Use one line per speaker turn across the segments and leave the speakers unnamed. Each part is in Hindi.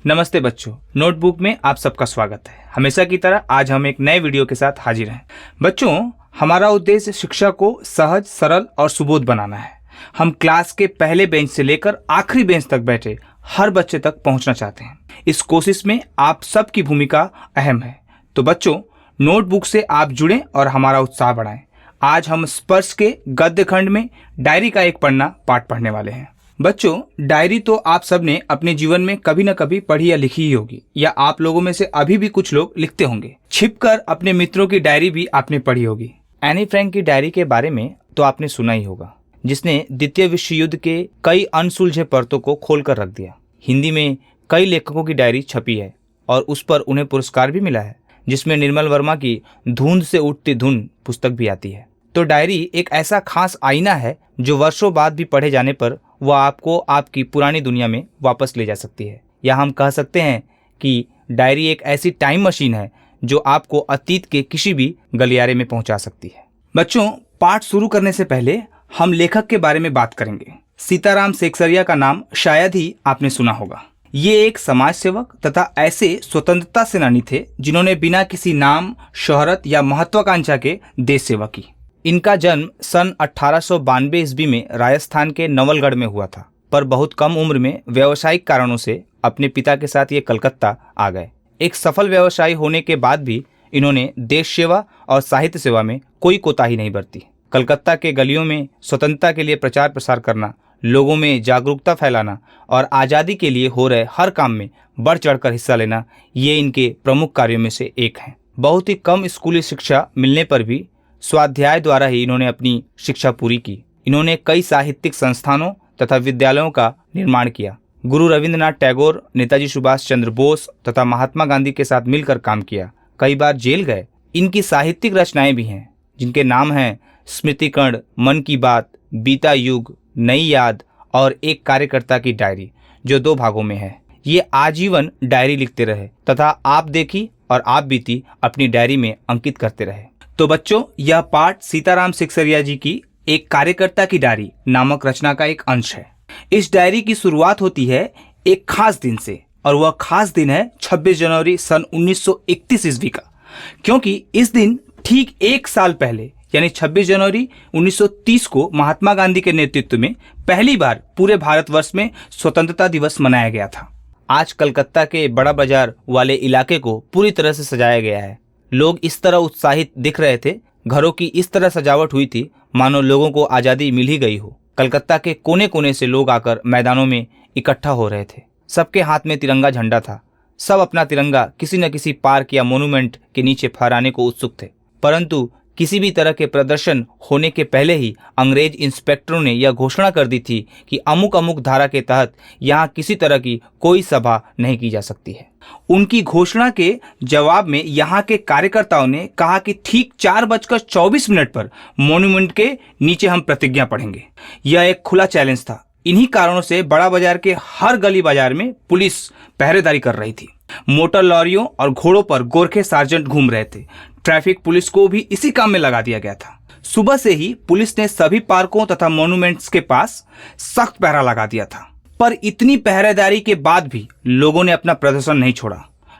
नमस्ते बच्चों, नोटबुक में आप सबका स्वागत है। हमेशा की तरह आज हम एक नए वीडियो के साथ हाजिर हैं। बच्चों, हमारा उद्देश्य शिक्षा को सहज, सरल और सुबोध बनाना है। हम क्लास के पहले बेंच से लेकर आखिरी बेंच तक बैठे हर बच्चे तक पहुंचना चाहते हैं। इस कोशिश में आप सबकी भूमिका अहम है। तो बच्चों, नोटबुक से आप जुड़ें और हमारा उत्साह बढ़ाएं। आज हम स्पर्श के गद्य खंड में डायरी का एक पन्ना पाठ पढ़ने वाले हैं। बच्चों, डायरी तो आप सबने अपने जीवन में कभी न कभी पढ़ी या लिखी ही होगी, या आप लोगों में से अभी भी कुछ लोग लिखते होंगे। छिपकर अपने मित्रों की डायरी भी आपने पढ़ी होगी। एनी फ्रैंक की डायरी के बारे में तो आपने सुना ही होगा, जिसने द्वितीय विश्व युद्ध के कई अनसुलझे परतों को खोलकर रख दिया। हिंदी में कई लेखकों की डायरी छपी है और उस पर उन्हें पुरस्कार भी मिला है, जिसमें निर्मल वर्मा की धुंध से उठती धुन पुस्तक भी आती है। तो डायरी एक ऐसा खास आईना है जो वर्षों बाद भी पढ़े जाने पर वह आपको आपकी पुरानी दुनिया में वापस ले जा सकती है। या हम कह सकते हैं कि डायरी एक ऐसी टाइम मशीन है जो आपको अतीत के किसी भी गलियारे में पहुंचा सकती है। बच्चों, पाठ शुरू करने से पहले हम लेखक के बारे में बात करेंगे। सीताराम सेक्सरिया का नाम शायद ही आपने सुना होगा। ये एक समाज सेवक तथा ऐसे स्वतंत्रता सेनानी थे जिन्होंने बिना किसी नाम, शोहरत या महत्वाकांक्षा के देश सेवा की। इनका जन्म सन 1892 ईस्वी में राजस्थान के नवलगढ़ में हुआ था, पर बहुत कम उम्र में व्यावसायिक कारणों से अपने पिता के साथ ये कलकत्ता आ गए। एक सफल व्यवसायी होने के बाद भी इन्होंने देश सेवा और साहित्य सेवा में कोई कोताही नहीं बरती। कलकत्ता के गलियों में स्वतंत्रता के लिए प्रचार प्रसार करना, लोगों में जागरूकता फैलाना और आज़ादी के लिए हो रहे हर काम में बढ़ चढ़कर हिस्सा लेना, ये इनके प्रमुख कार्यों में से एक हैं। बहुत ही कम स्कूली शिक्षा मिलने पर भी स्वाध्याय द्वारा ही इन्होंने अपनी शिक्षा पूरी की। इन्होंने कई साहित्यिक संस्थानों तथा विद्यालयों का निर्माण किया। गुरु रविंद्रनाथ टैगोर, नेताजी सुभाष चंद्र बोस तथा महात्मा गांधी के साथ मिलकर काम किया। कई बार जेल गए। इनकी साहित्यिक रचनाएं भी हैं, जिनके नाम हैं स्मृतिकण, मन की बात, बीता युग, नई याद और एक कार्यकर्ता की डायरी, जो 2 भागों में है। ये आजीवन डायरी लिखते रहे तथा आप देखी और आप बीती अपनी डायरी में अंकित करते रहे। तो बच्चों, यह पाठ सीताराम सेक्सरिया जी की एक कार्यकर्ता की डायरी नामक रचना का एक अंश है। इस डायरी की शुरुआत होती है एक खास दिन से, और वह खास दिन है 26 जनवरी सन 1931 ईस्वी का, क्योंकि इस दिन ठीक 1 साल पहले यानी 26 जनवरी 1930 को महात्मा गांधी के नेतृत्व में पहली बार पूरे भारतवर्ष में स्वतंत्रता दिवस मनाया गया था। आज कलकत्ता के बड़ा बाजार वाले इलाके को पूरी तरह से सजाया गया है। लोग इस तरह उत्साहित दिख रहे थे, घरों की इस तरह सजावट हुई थी मानो लोगों को आज़ादी मिल ही गई हो। कलकत्ता के कोने कोने से लोग आकर मैदानों में इकट्ठा हो रहे थे। सबके हाथ में तिरंगा झंडा था। सब अपना तिरंगा किसी न किसी पार्क या मोन्यूमेंट के नीचे फहराने को उत्सुक थे। परंतु किसी भी तरह के प्रदर्शन होने के पहले ही अंग्रेज इंस्पेक्टरों ने यह घोषणा कर दी थी कि अमुक अमुक धारा के तहत यहाँ किसी तरह की कोई सभा नहीं की जा सकती है। उनकी घोषणा के जवाब में यहाँ के कार्यकर्ताओं ने कहा कि ठीक 4:24 पर मॉन्यूमेंट के नीचे हम प्रतिज्ञा पढ़ेंगे। यह एक खुला चैलेंज था। इन्हीं कारणों से बड़ा बाजार के हर गली बाजार में पुलिस पहरेदारी कर रही थी। मोटर लॉरियों और घोड़ों पर गोरखे सार्जेंट घूम रहे थे। ट्रैफिक पुलिस को भी इसी काम में लगा दिया गया था। सुबह से ही पुलिस ने सभी पार्कों तथा मॉन्यूमेंट्स के पास सख्त पहरा लगा दिया था। पर इतनी पहरेदारी के बाद भी लोगों ने अपना प्रदर्शन नहीं छोड़ा।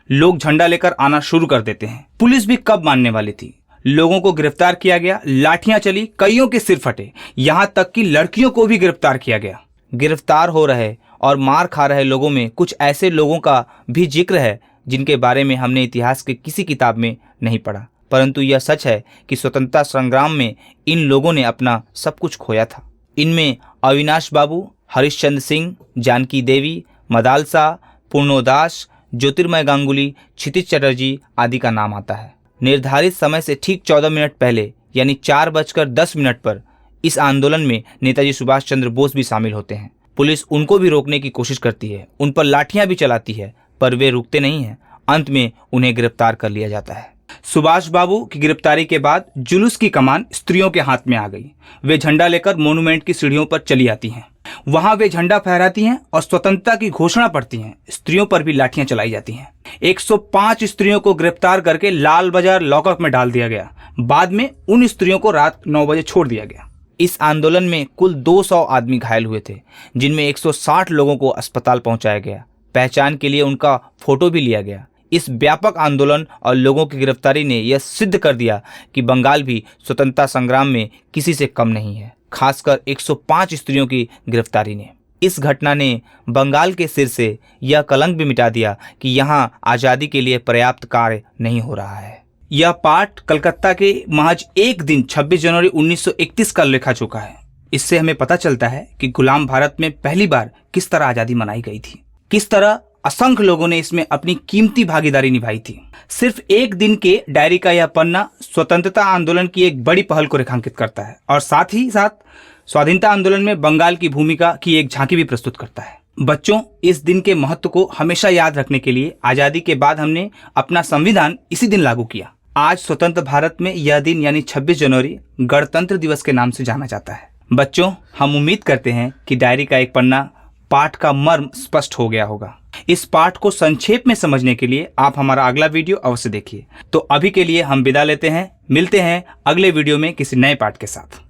लोग झंडा लेकर आना शुरू कर देते हैं। पुलिस भी कब मानने वाली थी। लोगों को गिरफ्तार किया गया, लाठियां चली, कईयों के सिर फटे, यहां तक कि लड़कियों को भी गिरफ्तार किया गया। गिरफ्तार हो रहे और मार खा रहे लोगों में कुछ ऐसे लोगों का भी जिक्र है जिनके बारे में हमने इतिहास के किसी किताब में नहीं पढ़ा। परंतु यह सच है कि स्वतंत्रता संग्राम में इन लोगों ने अपना सब कुछ खोया था। इनमें अविनाश बाबू, हरिश्चंद्र सिंह, जानकी देवी, मदालसा, पूर्णोदास, ज्योतिर्मय गांगुली, क्षितिज चटर्जी आदि का नाम आता है। निर्धारित समय से ठीक 14 मिनट पहले यानी 4:10 पर इस आंदोलन में नेताजी सुभाष चंद्र बोस भी शामिल होते हैं। पुलिस उनको भी रोकने की कोशिश करती है, उन पर लाठियां भी चलाती है, पर वे रुकते नहीं हैं। अंत में उन्हें गिरफ्तार कर लिया जाता है। सुभाष बाबू की गिरफ्तारी के बाद जुलूस की कमान स्त्रियों के हाथ में आ गई। वे झंडा लेकर मॉन्यूमेंट की सीढ़ियों पर चली आती हैं। वहां वे झंडा फहराती हैं और स्वतंत्रता की घोषणा पढ़ती हैं। स्त्रियों पर भी लाठियां चलाई जाती हैं। 105 स्त्रियों को गिरफ्तार करके लाल बाजार लॉकअप में डाल दिया गया। बाद में उन स्त्रियों को रात 9 बजे छोड़ दिया गया। इस आंदोलन में कुल 200 आदमी घायल हुए थे, जिनमें 160 लोगों को अस्पताल पहुंचाया गया। पहचान के लिए उनका फोटो भी लिया गया। इस व्यापक आंदोलन और लोगों की गिरफ्तारी ने यह सिद्ध कर दिया कि बंगाल भी स्वतंत्रता संग्राम में किसी से कम नहीं है, खासकर 105 स्त्रियों की गिरफ्तारी ने। इस घटना ने बंगाल के सिर से यह कलंक भी मिटा दिया कि यहाँ आज़ादी के लिए पर्याप्त कार्य नहीं हो रहा है। यह पाठ कलकत्ता के महज एक दिन 26 जनवरी 1931 का लिखा चुका है। इससे हमें पता चलता है कि गुलाम भारत में पहली बार किस तरह आज़ादी मनाई गई थी, किस तरह असंख्य लोगों ने इसमें अपनी कीमती भागीदारी निभाई थी। सिर्फ एक दिन के डायरी का यह पन्ना स्वतंत्रता आंदोलन की एक बड़ी पहल को रेखांकित करता है और साथ ही साथ स्वाधीनता आंदोलन में बंगाल की भूमिका की एक झांकी भी प्रस्तुत करता है। बच्चों, इस दिन के महत्व को हमेशा याद रखने के लिए आज़ादी के बाद हमने अपना संविधान इसी दिन लागू किया। आज स्वतंत्र भारत में यह दिन यानी 26 जनवरी गणतंत्र दिवस के नाम से जाना जाता है। बच्चों, हम उम्मीद करते हैं कि डायरी का एक पन्ना पाठ का मर्म स्पष्ट हो गया होगा। इस पाठ को संक्षेप में समझने के लिए आप हमारा अगला वीडियो अवश्य देखिए। तो अभी के लिए हम विदा लेते हैं, मिलते हैं अगले वीडियो में किसी नए पाठ के साथ।